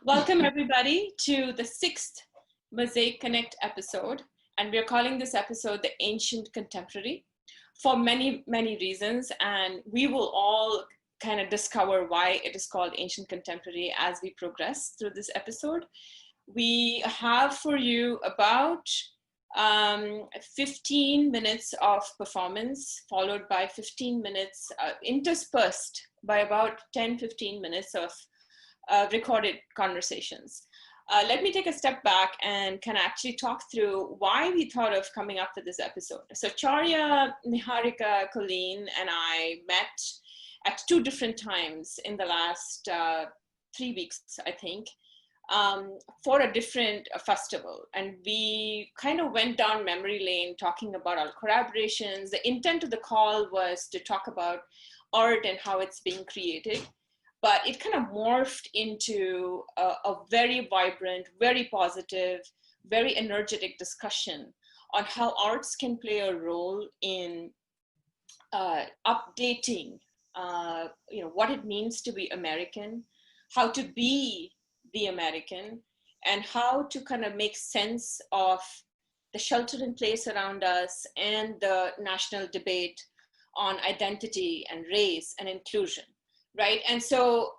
Welcome everybody to the 6th Mosaic Connect episode, and we're calling this episode the Ancient Contemporary for many, many reasons, and we will all kind of discover why it is called Ancient Contemporary as we progress through this episode. We have for you about 15 minutes of performance, followed by 15 minutes interspersed by about 10-15 minutes of recorded conversations. Let me take a step back and can actually talk through why we thought of coming up with this episode. So Charya, Niharika, Coleen, and I met at 2 different times in the last 3 weeks, I think, for a different festival. And we kind of went down memory lane talking about our collaborations. The intent of the call was to talk about art and how it's being created. But it kind of morphed into a very vibrant, very positive, very energetic discussion on how arts can play a role in updating, what it means to be American, how to be the American, and how to kind of make sense of the shelter in place around us and the national debate on identity and race and inclusion. Right. And so,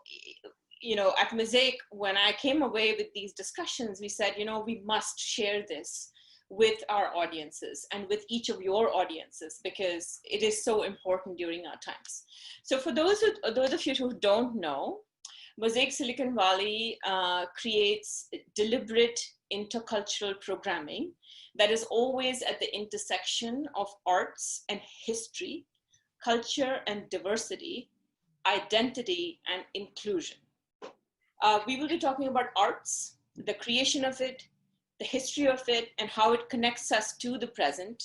at Mosaic, when I came away with these discussions, we said, we must share this with our audiences and with each of your audiences, because it is so important during our times. So for those of you who don't know, Mosaic Silicon Valley creates deliberate intercultural programming that is always at the intersection of arts and history, culture and diversity, identity and inclusion. We will be talking about arts, the creation of it, the history of it, and how it connects us to the present,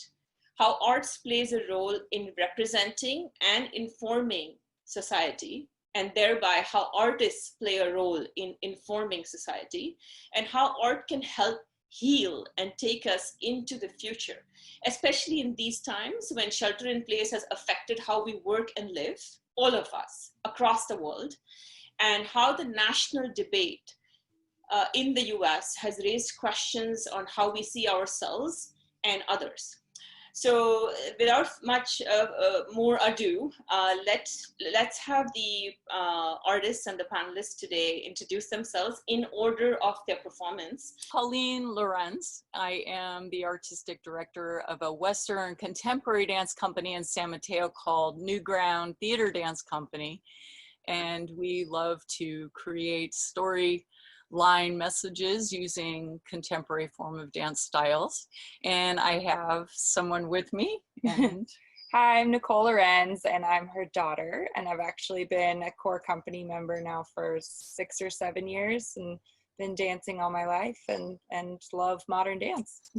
how arts plays a role in representing and informing society, and thereby how artists play a role in informing society, and how art can help heal and take us into the future, especially in these times when shelter in place has affected how we work and live, all of us across the world, and how the national debate in the US has raised questions on how we see ourselves and others. So without much more ado, let's have the artists and the panelists today introduce themselves in order of their performance. Coleen Lorenz. I am the artistic director of a Western contemporary dance company in San Mateo called New Ground Theater Dance Company. And we love to create storyline messages using contemporary form of dance styles. And I have someone with me. And Hi, I'm Nicole Lorenz, and I'm her daughter. And I've actually been a core company member now for 6 or 7 years and been dancing all my life and love modern dance.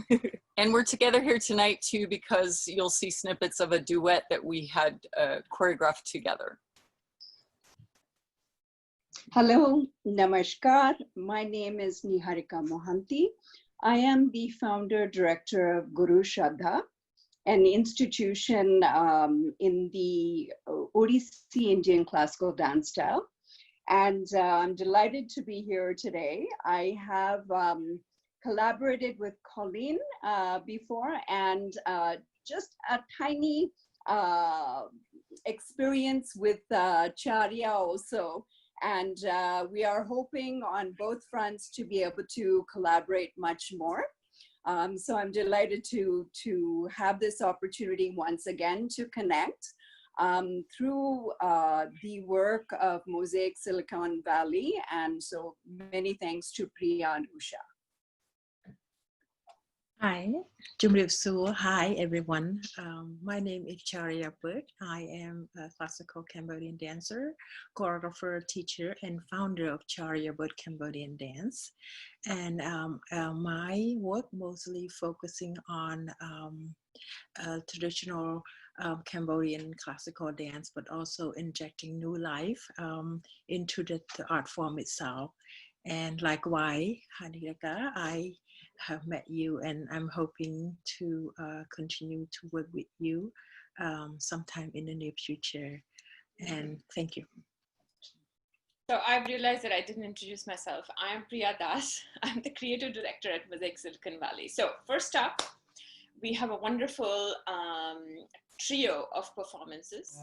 And we're together here tonight too because you'll see snippets of a duet that we had choreographed together. Hello, namaskar. My name is Niharika Mohanty. I am the founder director of Guru Shraddha, an institution in the Odissi Indian classical dance style. And I'm delighted to be here today. I have collaborated with Coleen before, and just a tiny experience with Charya also. And we are hoping on both fronts to be able to collaborate much more. So I'm delighted to have this opportunity once again to connect through the work of Mosaic Silicon Valley. And so many thanks to Priya and Usha. Hi, Jumrivsu. Hi, everyone. My name is Charya Burt. I am a classical Cambodian dancer, choreographer, teacher, and founder of Charya Burt Cambodian Dance. And my work mostly focusing on traditional Cambodian classical dance, but also injecting new life into the art form itself. And likewise, Niharika, I have met you, and I'm hoping to continue to work with you sometime in the near future. And thank you. So I've realized that I didn't introduce myself. I am Priya Das. I'm the creative director at Mosaic Silicon Valley. So first up, we have a wonderful trio of performances.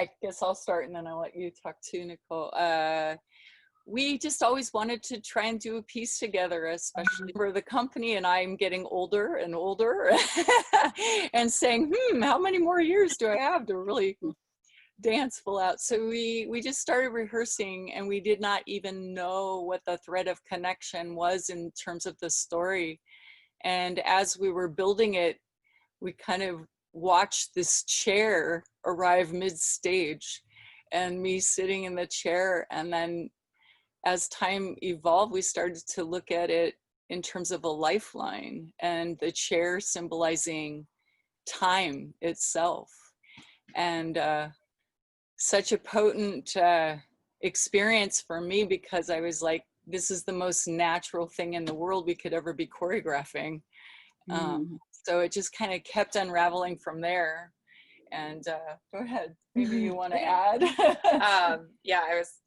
I guess I'll start and then I'll let you talk too, Nicole. we just always wanted to try and do a piece together, especially for the company. And I'm getting older and older and saying, how many more years do I have to really dance full out? So we just started rehearsing, and we did not even know what the thread of connection was in terms of the story. And as we were building it, we kind of watched this chair arrive mid-stage, and me sitting in the chair. And then as time evolved, we started to look at it in terms of a lifeline, and the chair symbolizing time itself. And such a potent experience for me, because I was like, this is the most natural thing in the world we could ever be choreographing. So it just kind of kept unraveling from there. And go ahead, maybe you want to add. Yeah,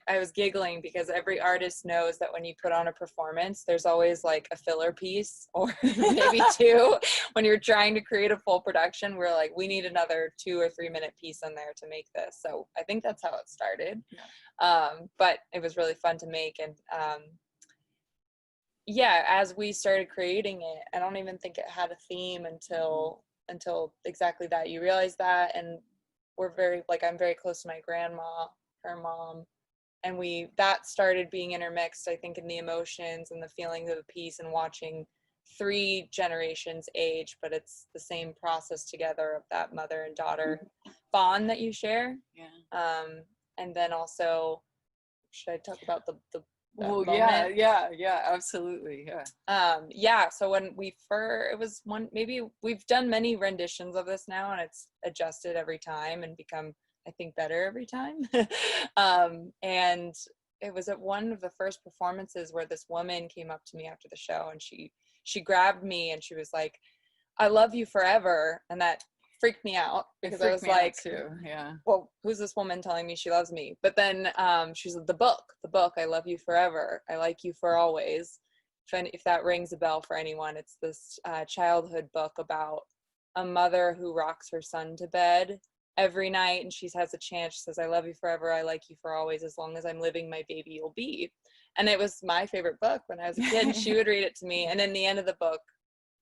I was giggling because every artist knows that when you put on a performance, there's always like a filler piece or maybe two. When you're trying to create a full production, we're like, we need another 2 or 3 minute piece in there to make this. So I think that's how it started. But it was really fun to make. And yeah, as we started creating it, I don't even think it had a theme until exactly that. You realize that, and we're very, like, I'm very close to my grandma, her mom, and that started being intermixed, I think, in the emotions and the feelings of the piece, and watching 3 generations age, but it's the same process together of that mother and daughter bond that you share. And then also, should I talk about the well, moment? yeah, absolutely, yeah. So when it was one, maybe we've done many renditions of this now, and it's adjusted every time and become, I think, better every time. And it was at one of the first performances where this woman came up to me after the show, and she grabbed me and she was like, "I love you forever," and that freaked me out because I was like, too. Well, who's this woman telling me she loves me? But then she's like, the book, I love you forever, I like you for always. If that rings a bell for anyone, it's this childhood book about a mother who rocks her son to bed every night, and she has a chant. She says, I love you forever, I like you for always, as long as I'm living, my baby you'll be. And it was my favorite book when I was a kid, and she would read it to me. And in the end of the book,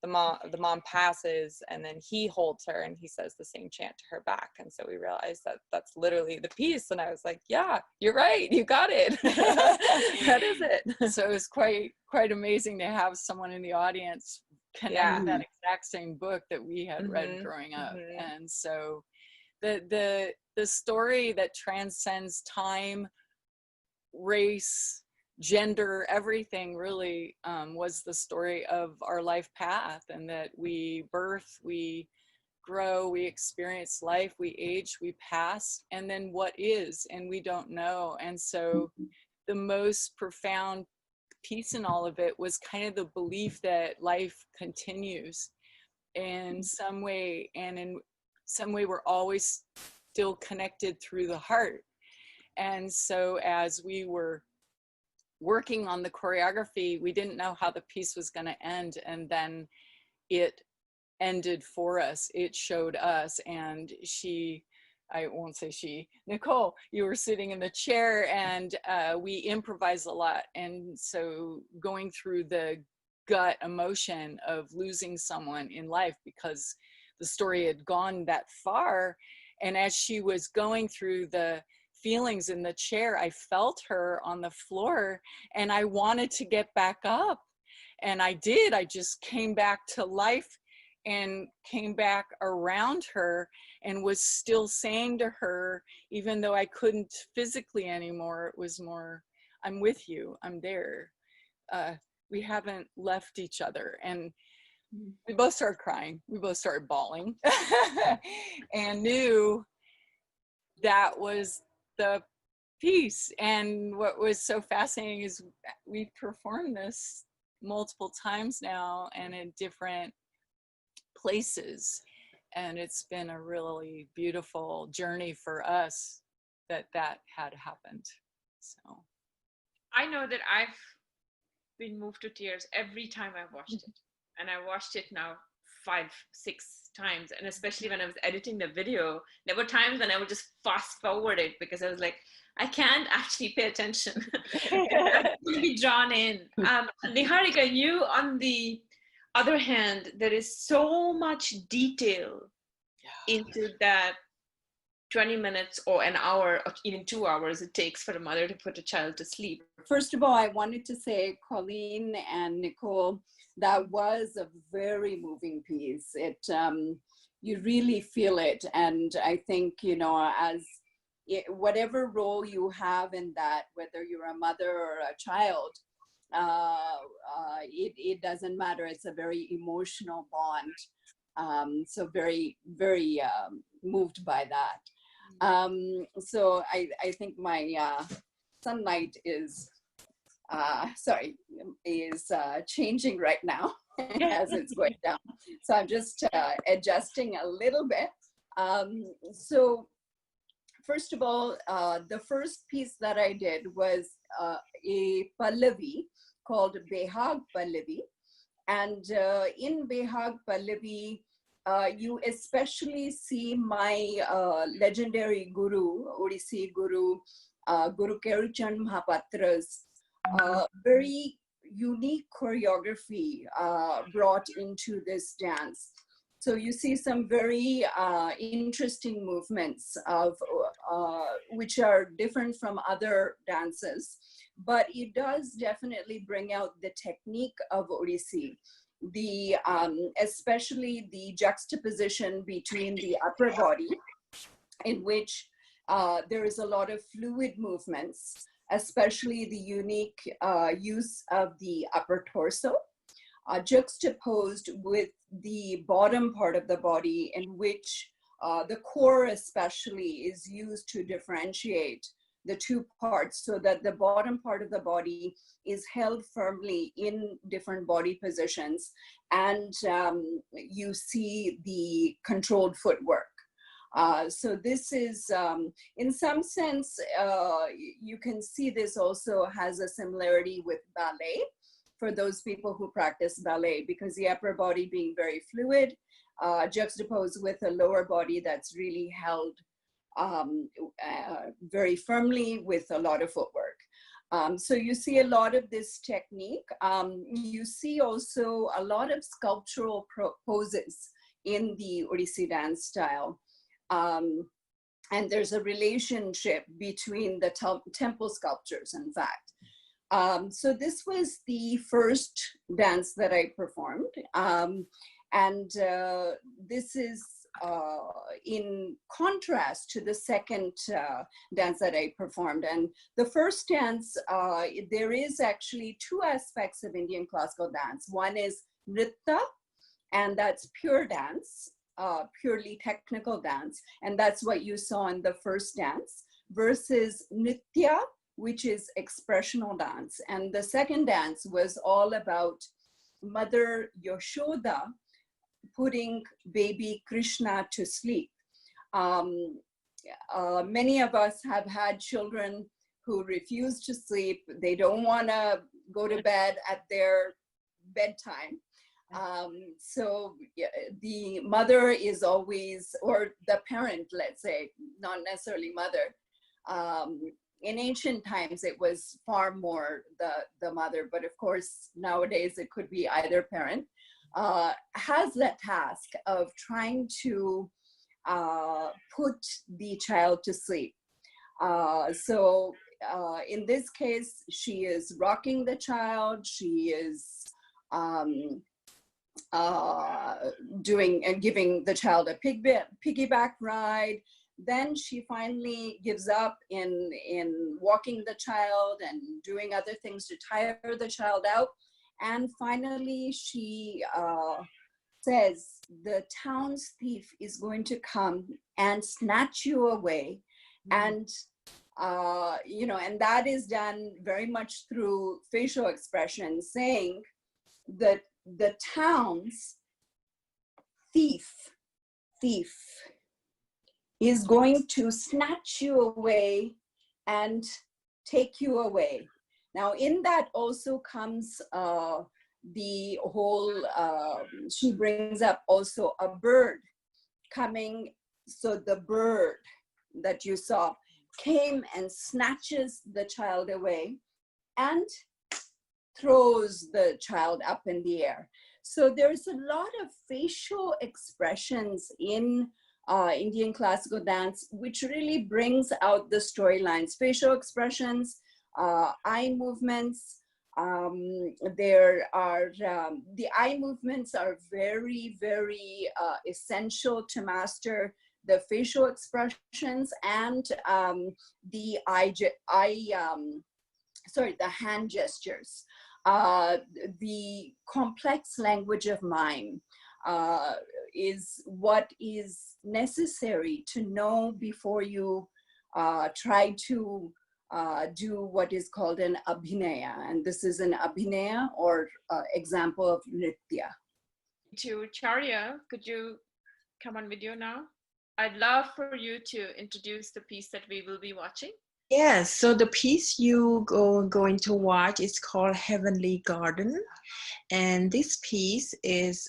the mom passes, and then he holds her and he says the same chant to her back. And so we realized that that's literally the piece. And I was like, yeah, you're right, you got it. That is it. So it was quite amazing to have someone in the audience connect with that exact same book that we had read growing up. And so the story that transcends time, race, gender, everything really was the story of our life path, and that we birth, we grow, we experience life, we age, we pass, and then what is, and we don't know. And so the most profound piece in all of it was kind of the belief that life continues in some way, and in some way we're always still connected through the heart. And so as we were working on the choreography, we didn't know how the piece was going to end, and then it ended for us. It showed us, and I won't say she, Nicole, you were sitting in the chair, and we improvised a lot. And so going through the gut emotion of losing someone in life, because the story had gone that far, and as she was going through the feelings in the chair, I felt her on the floor, and I wanted to get back up, and I did. I just came back to life and came back around her, and was still saying to her, even though I couldn't physically anymore, it was more, I'm with you, I'm there, we haven't left each other. And we both started crying, we both started bawling, and knew that was the piece. And what was so fascinating is we've performed this multiple times now, and in different places, and it's been a really beautiful journey for us that had happened. So I know that I've been moved to tears every time I watched it, and I watched it now 5, 6 times. And especially when I was editing the video, there were times when I would just fast forward it because I was like, I can't actually pay attention. I'm going to be drawn in. Niharika, you on the other hand, there is so much detail into that 20 minutes or an hour or even 2 hours it takes for a mother to put a child to sleep. First of all, I wanted to say, Coleen and Nicole, that was a very moving piece. It, you really feel it. And I think, you know, whatever role you have in that, whether you're a mother or a child, it doesn't matter. It's a very emotional bond. So very, very moved by that. So I think my sunlight is, changing right now as it's going down. So I'm just adjusting a little bit. So first of all, the first piece that I did was a Pallavi called Behag Pallavi. And in Behag Pallavi, you especially see my legendary guru, Odissi guru, Guru Keruchand Mahapatra's very unique choreography brought into this dance. So you see some very interesting movements of which are different from other dances, but it does definitely bring out the technique of Odissi. The especially the juxtaposition between the upper body, in which there is a lot of fluid movements, especially the unique use of the upper torso, juxtaposed with the bottom part of the body, in which the core especially is used to differentiate the two parts, so that the bottom part of the body is held firmly in different body positions, and you see the controlled footwork. So this is, in some sense, you can see this also has a similarity with ballet for those people who practice ballet, because the upper body being very fluid, juxtaposed with a lower body that's really held very firmly with a lot of footwork. So you see a lot of this technique. You see also a lot of sculptural poses in the Odissi dance style. And there's a relationship between the temple sculptures, in fact. So this was the first dance that I performed. And this is in contrast to the second dance that I performed. And the first dance, there is actually two aspects of Indian classical dance. One is nritta, and that's pure dance, purely technical dance. And that's what you saw in the first dance, versus nritya, which is expressional dance. And the second dance was all about Mother Yashoda putting baby Krishna to sleep. Many of us have had children who refuse to sleep. They don't want to go to bed at their bedtime. So the mother is always, or the parent, let's say, not necessarily mother. In ancient times, it was far more the mother, but of course, nowadays it could be either parent. Has that task of trying to put the child to sleep. So in this case, she is rocking the child. She is doing and giving the child a piggyback ride. Then she finally gives up in walking the child and doing other things to tire the child out. And finally, she says, the town's thief is going to come and snatch you away. And, you know, and that is done very much through facial expression, saying that the town's thief is going to snatch you away and take you away. Now, in that also comes the whole, she brings up also a bird coming. So the bird that you saw came and snatches the child away and throws the child up in the air. So there's a lot of facial expressions in Indian classical dance, which really brings out the storylines. Facial expressions, eye movements. There are, the eye movements are very, very essential to master the facial expressions and the the hand gestures. The complex language of mime is what is necessary to know before you try to do what is called an abhinaya. And this is an abhinaya or example of nritya. To Charya, could you come on video now? I'd love for you to introduce the piece that we will be watching. Yes, so the piece you going to watch is called Heavenly Garden, and this piece is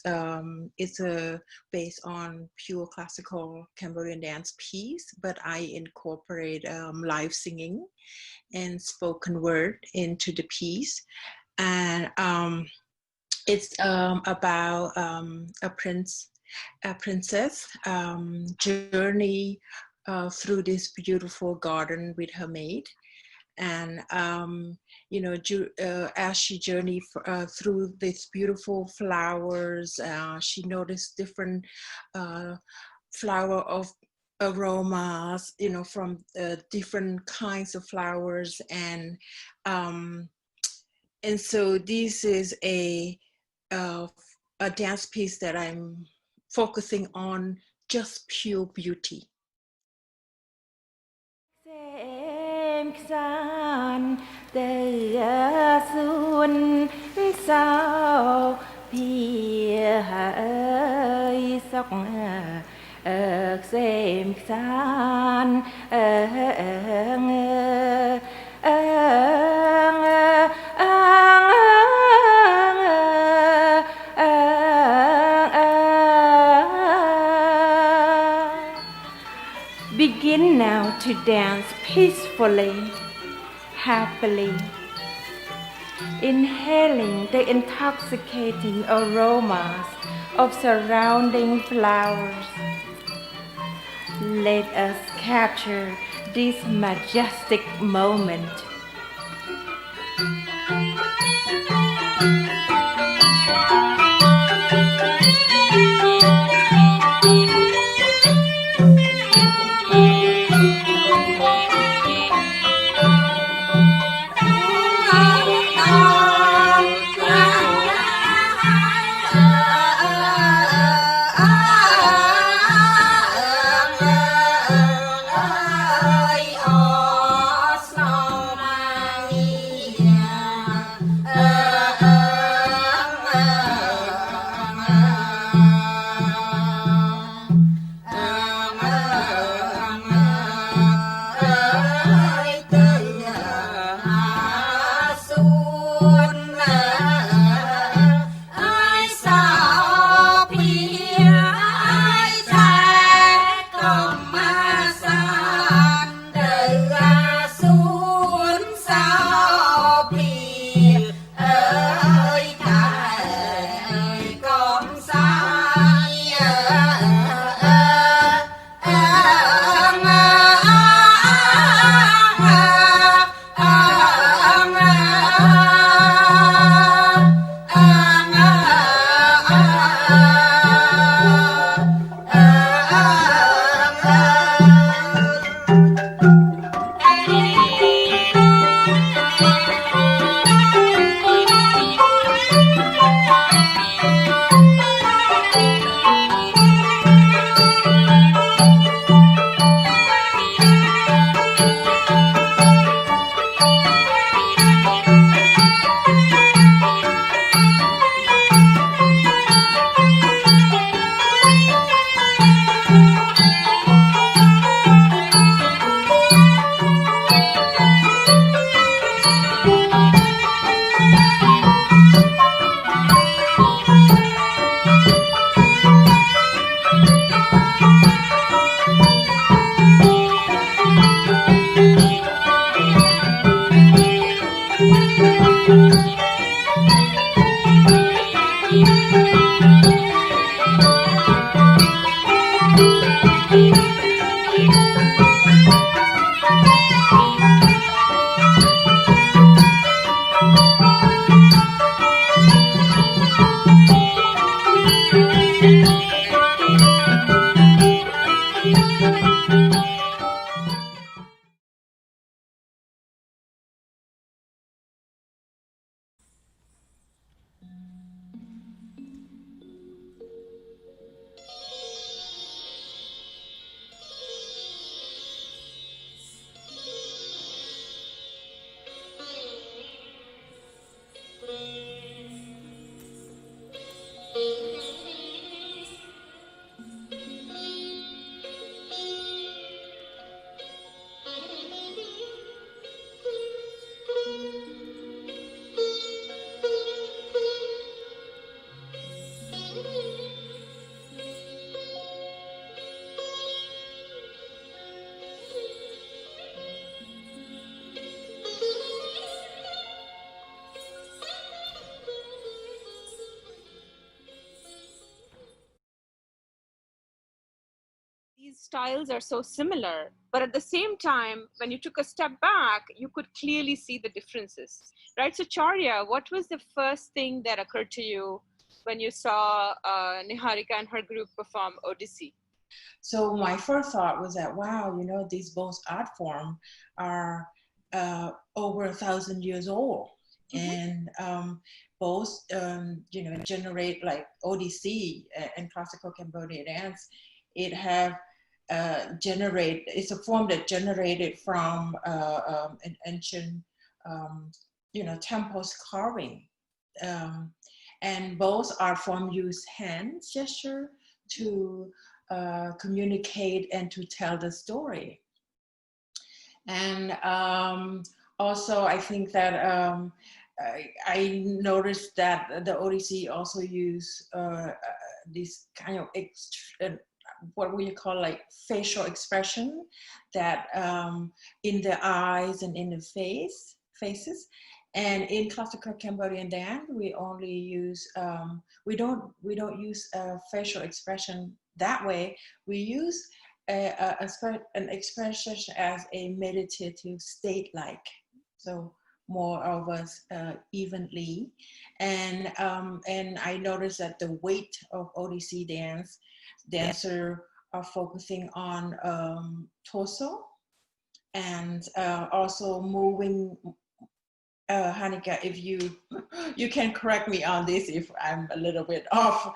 based on pure classical Cambodian dance piece, but I incorporate live singing and spoken word into the piece, and it's about a princess journey through this beautiful garden with her maid, and you know, as she journeyed through these beautiful flowers, she noticed different flower of aromas, you know, from different kinds of flowers, and so this is a dance piece that I'm focusing on just pure beauty. Begin now to dance peacefully, happily, inhaling the intoxicating aromas of surrounding flowers. Let us capture this majestic moment. These styles are so similar, but at the same time, when you took a step back, you could clearly see the differences, right? So Charya, what was the first thing that occurred to you when you saw Niharika and her group perform Odissi? So my first thought was that, wow, these both art forms are over 1,000 years old. And both, generate like Odissi and classical Cambodian dance. It's a form that generated from an ancient, temples carving. And both art forms use hand gesture to communicate and to tell the story. And also, I think that I noticed that the Odissi also use this kind of what we call like facial expression that in the eyes and in the faces. And in classical Cambodian dance, we only use we don't use facial expression that way. We use an expression as a meditative state-like, so more of us evenly. And I noticed that the weight of Odissi dancer are focusing on torso and also moving. Hanika, if you can correct me on this if I'm a little bit off,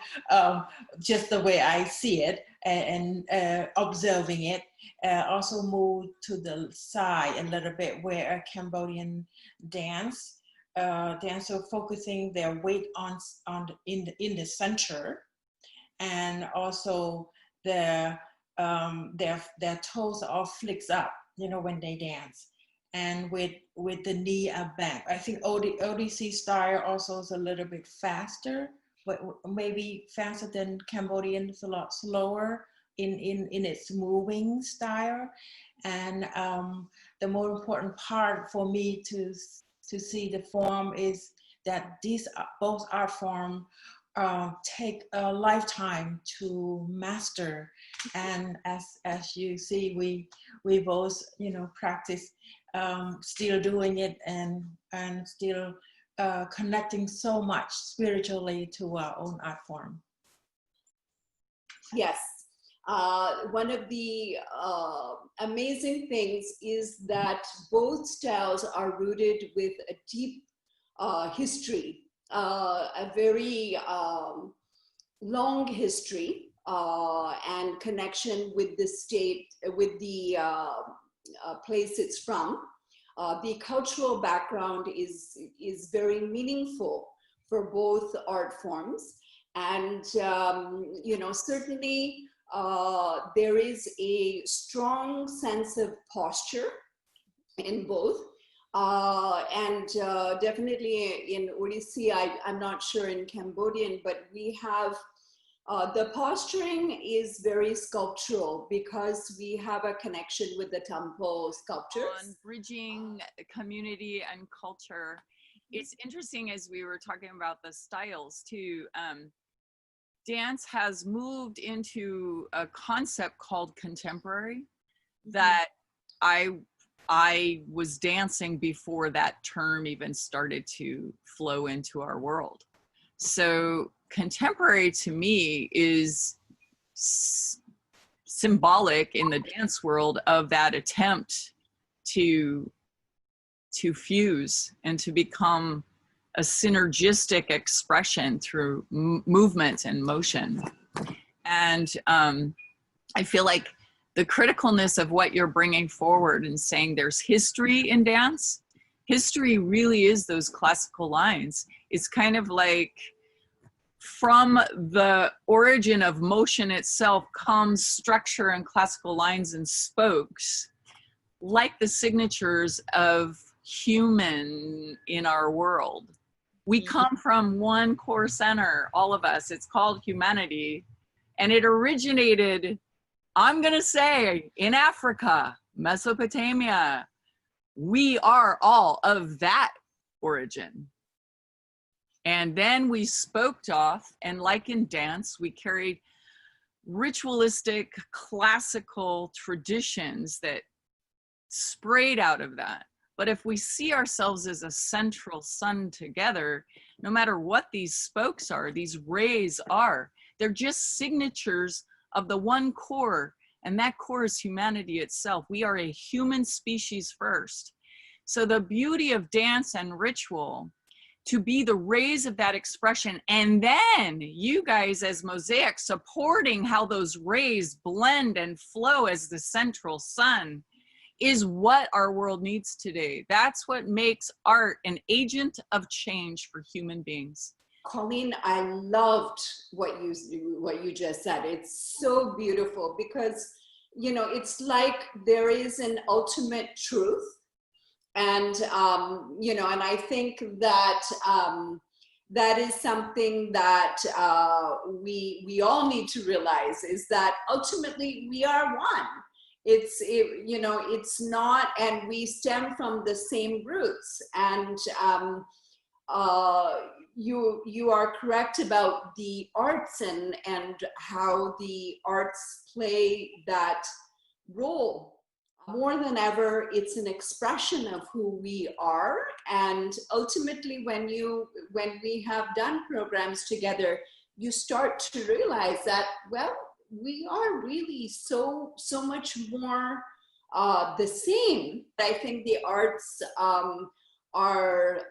just the way I see it and observing it. Also move to the side a little bit, where a Cambodian dancer focusing their weight in the center, and also their toes all flicks up, when they dance. And with the knee up back. I think Odissi style also is a little bit faster, but maybe faster than Cambodian. It's a lot slower in its moving style. And the more important part for me to see the form is that these both art forms take a lifetime to master. And as you see, we both practice. Still doing it and still connecting so much spiritually to our own art form. Yes. One of the amazing things is that both styles are rooted with a deep history, a very long history and connection with the state, with the place it's from. The cultural background is very meaningful for both art forms. And, certainly there is a strong sense of posture in both. And definitely in Odissi, I'm not sure in Cambodian, but we have the posturing is very sculptural because we have a connection with the temple sculptures. On bridging community and culture. It's interesting, as we were talking about the styles too, dance has moved into a concept called contemporary that I was dancing before that term even started to flow into our world. So contemporary to me is symbolic in the dance world of that attempt to fuse and to become a synergistic expression through movement and motion. And I feel like the criticalness of what you're bringing forward and saying there's history in dance, history really is those classical lines. It's kind of like from the origin of motion itself comes structure and classical lines and spokes, like the signatures of human in our world. We come from one core center, all of us. It's called humanity. And it originated, I'm gonna say, in Africa, Mesopotamia. We are all of that origin. And then we spoked off, and like in dance, we carried ritualistic, classical traditions that sprayed out of that. But if we see ourselves as a central sun together, no matter what these spokes are, these rays are, they're just signatures of the one core, and that core is humanity itself. We are a human species first. So the beauty of dance and ritual, to be the rays of that expression, and then you guys as Mosaic supporting how those rays blend and flow as the central sun, is what our world needs today. That's what makes art an agent of change for human beings. Coleen, I loved what you just said. It's so beautiful because, you know, it's like there is an ultimate truth. And, you know, and I think that that is something that we all need to realize, is that ultimately we are one. You know, it's not, and we stem from the same roots. And you are correct about the arts and how the arts play that role. More than ever, it's an expression of who we are. And ultimately, when we have done programs together, you start to realize that, well, we are really so much more the same. I think the arts are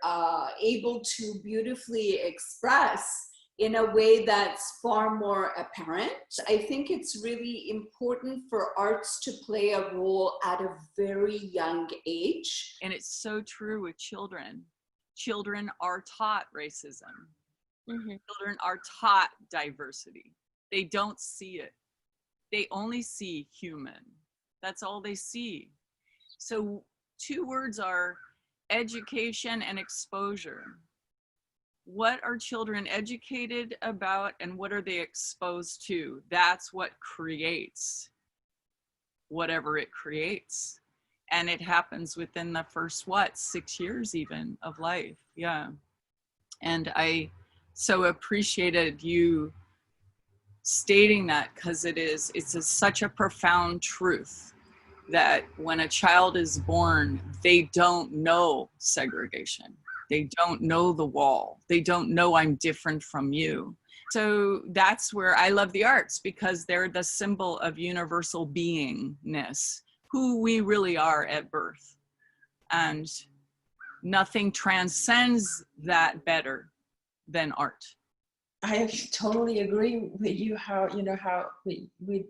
able to beautifully express in a way that's far more apparent. I think it's really important for arts to play a role at a very young age. And it's so true with children. Children are taught racism. Mm-hmm. Children are taught diversity. They don't see it. They only see human. That's all they see. So 2 words are education and exposure. What are children educated about and what are they exposed to? That's what creates whatever it creates. And it happens within the first, 6 years even of life. Yeah. And I so appreciated you stating that, because it's such a profound truth that when a child is born, they don't know segregation. They don't know the wall. They don't know I'm different from you. So that's where I love the arts, because they're the symbol of universal beingness, who we really are at birth. And nothing transcends that better than art. I totally agree with you, how we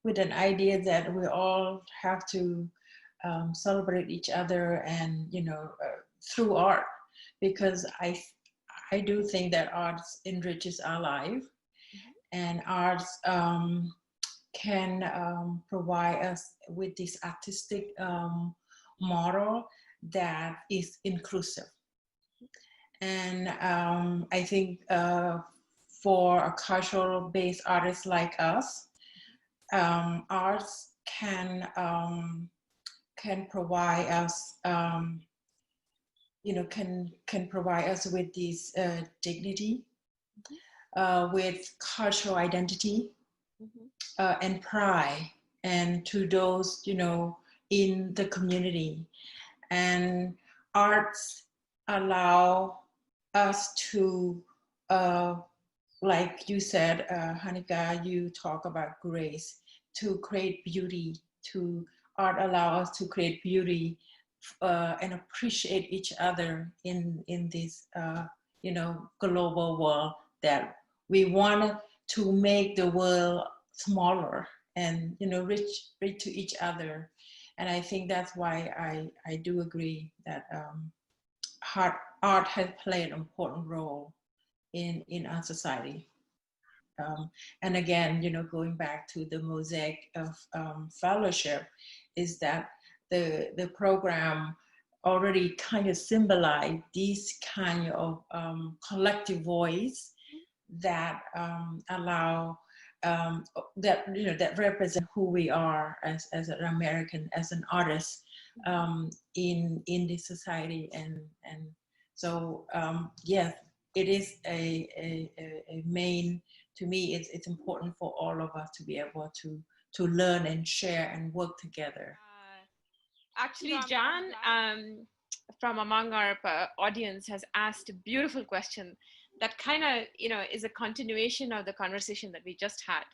with an idea that we all have to celebrate each other, and through art, because I do think that arts enriches our life, and arts can provide us with this artistic model that is inclusive. And I think for a cultural-based artist like us, arts can provide us, can provide us with this dignity, with cultural identity, and pride, and to those, in the community. And arts allow us to, like you said, Hanika, you talk about grace, to create beauty, art allow us to create beauty and appreciate each other in this, global world that we want to make the world smaller and, reach to each other. And I think that's why I do agree that art has played an important role in our society. And again, going back to the Mosaic of fellowship, is that the program already kind of symbolize this kind of collective voice that allow that represent who we are as an American, as an artist in this society. And so yes, it is a main, to me, it's important for all of us to be able to learn and share and work together. Actually, John, from among our audience, has asked a beautiful question that kind of, is a continuation of the conversation that we just had.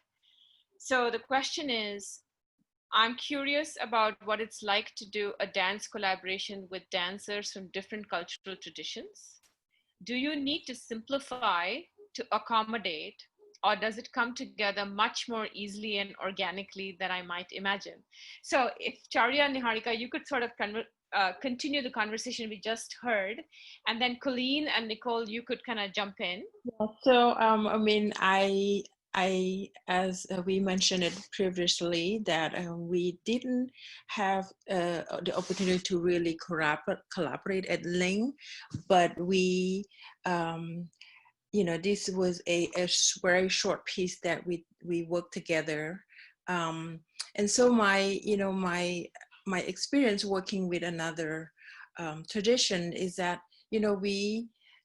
So the question is, I'm curious about what it's like to do a dance collaboration with dancers from different cultural traditions. Do you need to simplify to accommodate, or does it come together much more easily and organically than I might imagine? So if Charya and Niharika, you could sort of continue the conversation we just heard, and then Coleen and Nicole, you could kind of jump in. Yeah, so I mean, I as we mentioned it previously, that we didn't have the opportunity to really collaborate at length, but we this was a very short piece that we worked together, and so my experience working with another tradition is that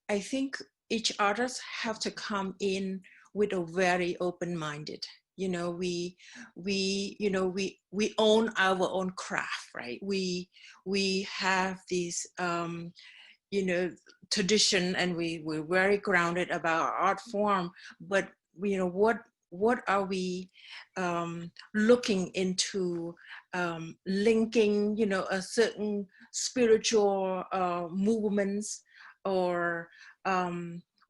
I think each artist have to come in with a very open-minded. We own our own craft, right? We have this tradition, and we're very grounded about our art form, but what are we looking into, linking a certain spiritual movements, or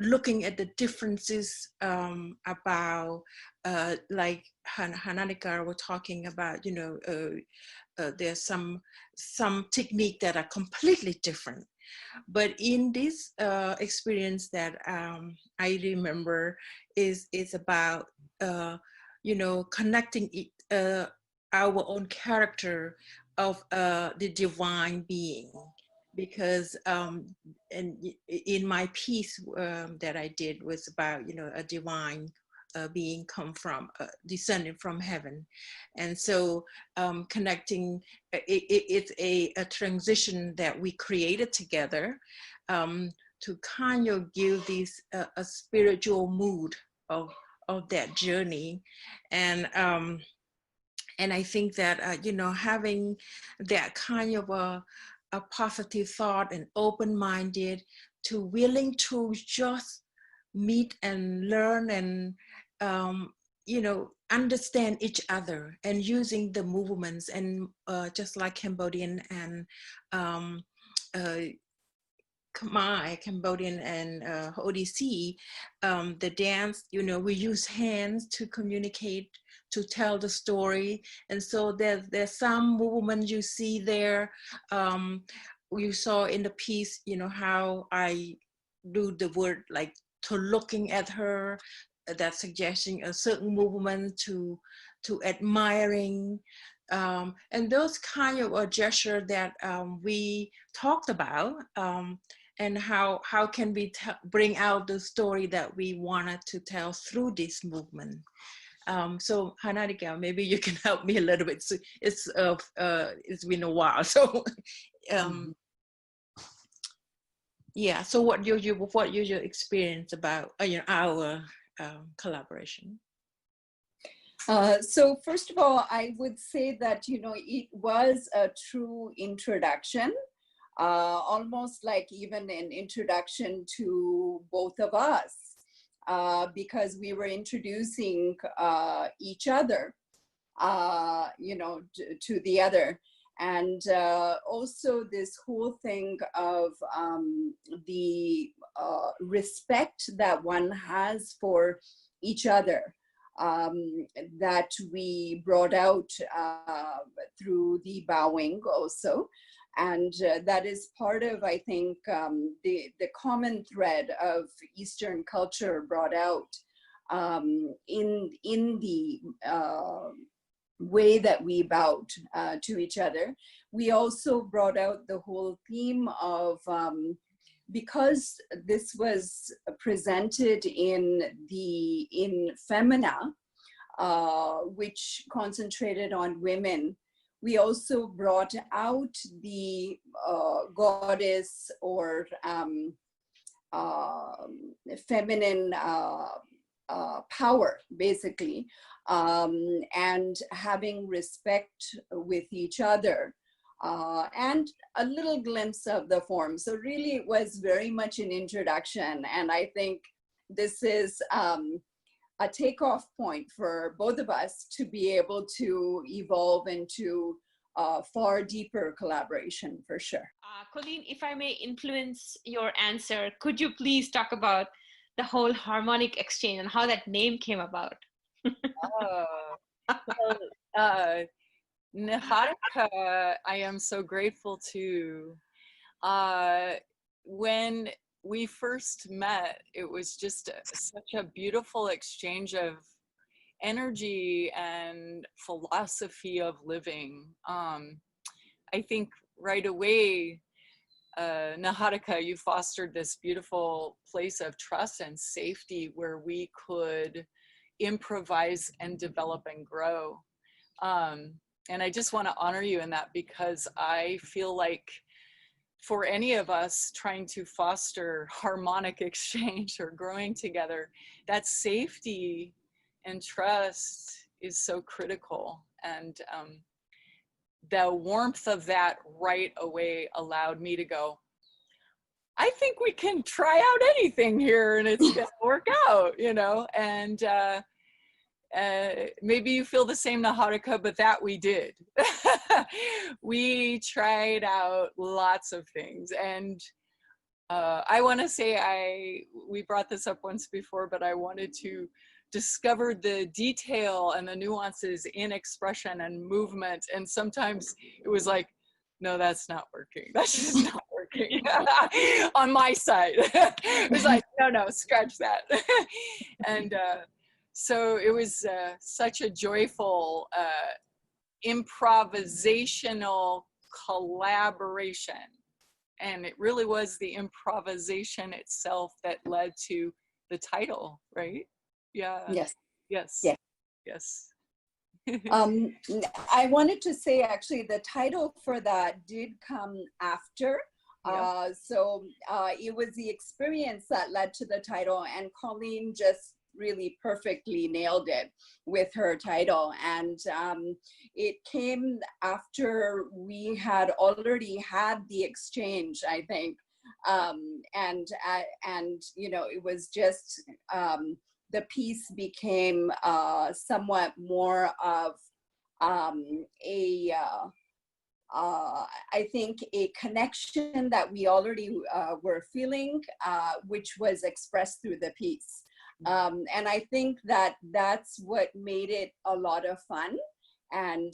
looking at the differences about like Hanika were talking about, there's some technique that are completely different. But in this experience that I remember is about connecting our own character of the divine being, because and in my piece that I did was about a divine being descending from heaven. And so connecting, it's a transition that we created together to kind of give this a spiritual mood of that journey. And I think that having that kind of a positive thought and open-minded, to willing to just meet and learn and understand each other, and using the movements, and just like Cambodian and Khmer, Cambodian and Odissi, the dance, we use hands to communicate, to tell the story. And so there's some movement you see there. You saw in the piece, how I do the word like to looking at her, that suggesting a certain movement, to admiring, And those kind of a gesture that we talked about, and how can we bring out the story that we wanted to tell through this movement. So Niharika, maybe you can help me a little bit. So it's been a while, so yeah. So what your experience about our collaboration? So first of all, I would say that it was a true introduction, almost like even an introduction to both of us, because we were introducing each other, to the other. And also this whole thing of the respect that one has for each other, that we brought out through the bowing also. And that is part of, I think, the common thread of Eastern culture brought out in the way that we bowed to each other. We also brought out the whole theme of, because this was presented in Femina, which concentrated on women, we also brought out the goddess or feminine power, basically, and having respect with each other, and a little glimpse of the form. So really it was very much an introduction, and I think this is a takeoff point for both of us to be able to evolve into far deeper collaboration, for sure. Coleen, if I may influence your answer, could you please talk about the whole harmonic exchange and how that name came about? Niharika, I am so grateful to. When we first met, it was just such a beautiful exchange of energy and philosophy of living. I think right away, Niharika, you fostered this beautiful place of trust and safety where we could improvise and develop and grow. And I just want to honor you in that, because I feel like for any of us trying to foster harmonic exchange or growing together, that safety and trust is so critical. And the warmth of that right away allowed me to go, I think we can try out anything here and it's gonna work out, and maybe you feel the same, Niharika, but that we did. We tried out lots of things, and I want to say we brought this up once before, but I wanted to discover the detail and the nuances in expression and movement, and sometimes it was like, no, that's not working. That's just not working on my side. It was like, no, scratch that. And so it was such a joyful improvisational collaboration. And it really was the improvisation itself that led to the title, right? Yeah. Yes. I wanted to say, actually, the title for that did come after. So it was the experience that led to the title, and Coleen just really perfectly nailed it with her title. And it came after we had already had the exchange, I think. And it was just, the piece became somewhat more of I think a connection that we already were feeling, which was expressed through the piece. And I think that that's what made it a lot of fun. And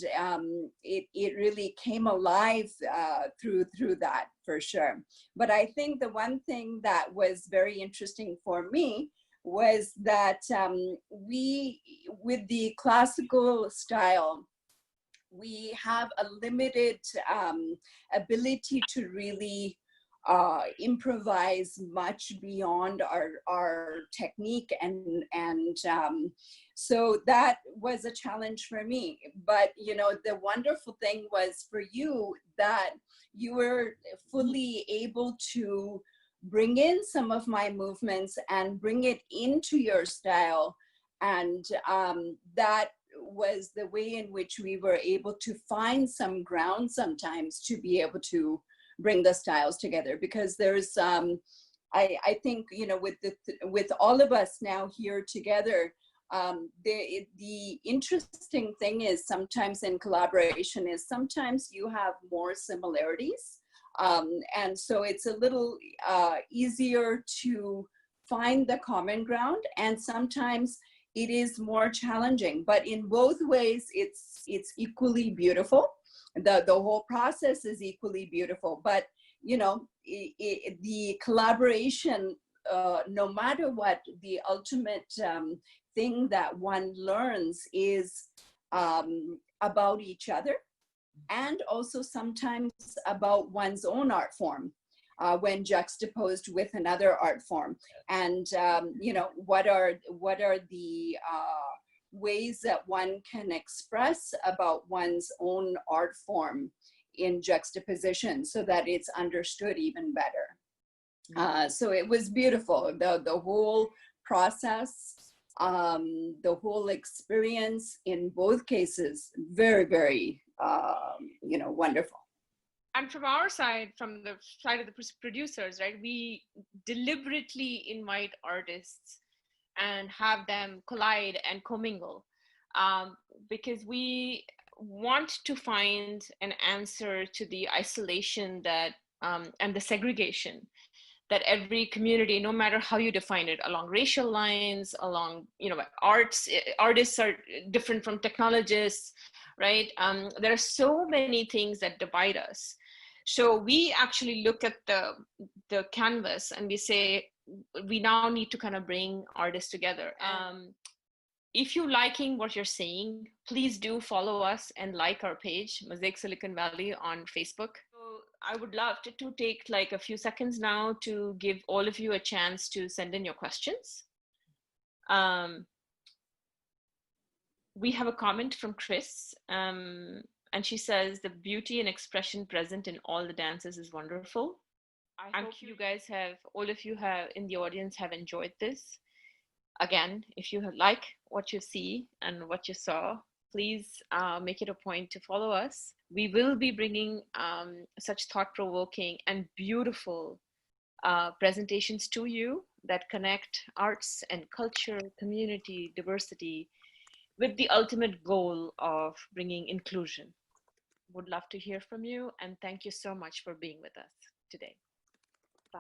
it really came alive through that, for sure. But I think the one thing that was very interesting for me was that we, with the classical style, we have a limited ability to really improvise much beyond our technique, and so that was a challenge for me. But you know, the wonderful thing was for you that you were fully able to bring in some of my movements and bring it into your style, and that was the way in which we were able to find some ground sometimes to be able to bring the styles together. Because there's I think, you know, with all of us now here together, the interesting thing is sometimes in collaboration is sometimes you have more similarities, and so it's a little easier to find the common ground, and sometimes it is more challenging. But in both ways, it's equally beautiful. The whole process is equally beautiful. But you know, the collaboration, no matter what, the ultimate thing that one learns is about each other, and also sometimes about one's own art form when juxtaposed with another art form. And you know, what are the ways that one can express about one's own art form in juxtaposition so that it's understood even better. So it was beautiful, the whole process, the whole experience in both cases, very, very, you know, wonderful. And from our side, from the side of the producers, right, we deliberately invite artists and have them collide and commingle, because we want to find an answer to the isolation that and the segregation that every community, no matter how you define it, along racial lines, along, you know, artists are different from technologists, right? There are so many things that divide us. So we actually look at the canvas and we say, we now need to kind of bring artists together. If you're liking what you're seeing, please do follow us and like our page, Mosaic Silicon Valley, on Facebook. So I would love to take like a few seconds now to give all of you a chance to send in your questions. We have a comment from Chris, and she says, the beauty and expression present in all the dances is wonderful. I hope you guys have, all of you have in the audience have enjoyed this. Again, if you like what you see and what you saw, please make it a point to follow us. We will be bringing such thought-provoking and beautiful presentations to you that connect arts and culture, community, diversity, with the ultimate goal of bringing inclusion. Would love to hear from you, and thank you so much for being with us today. Bye.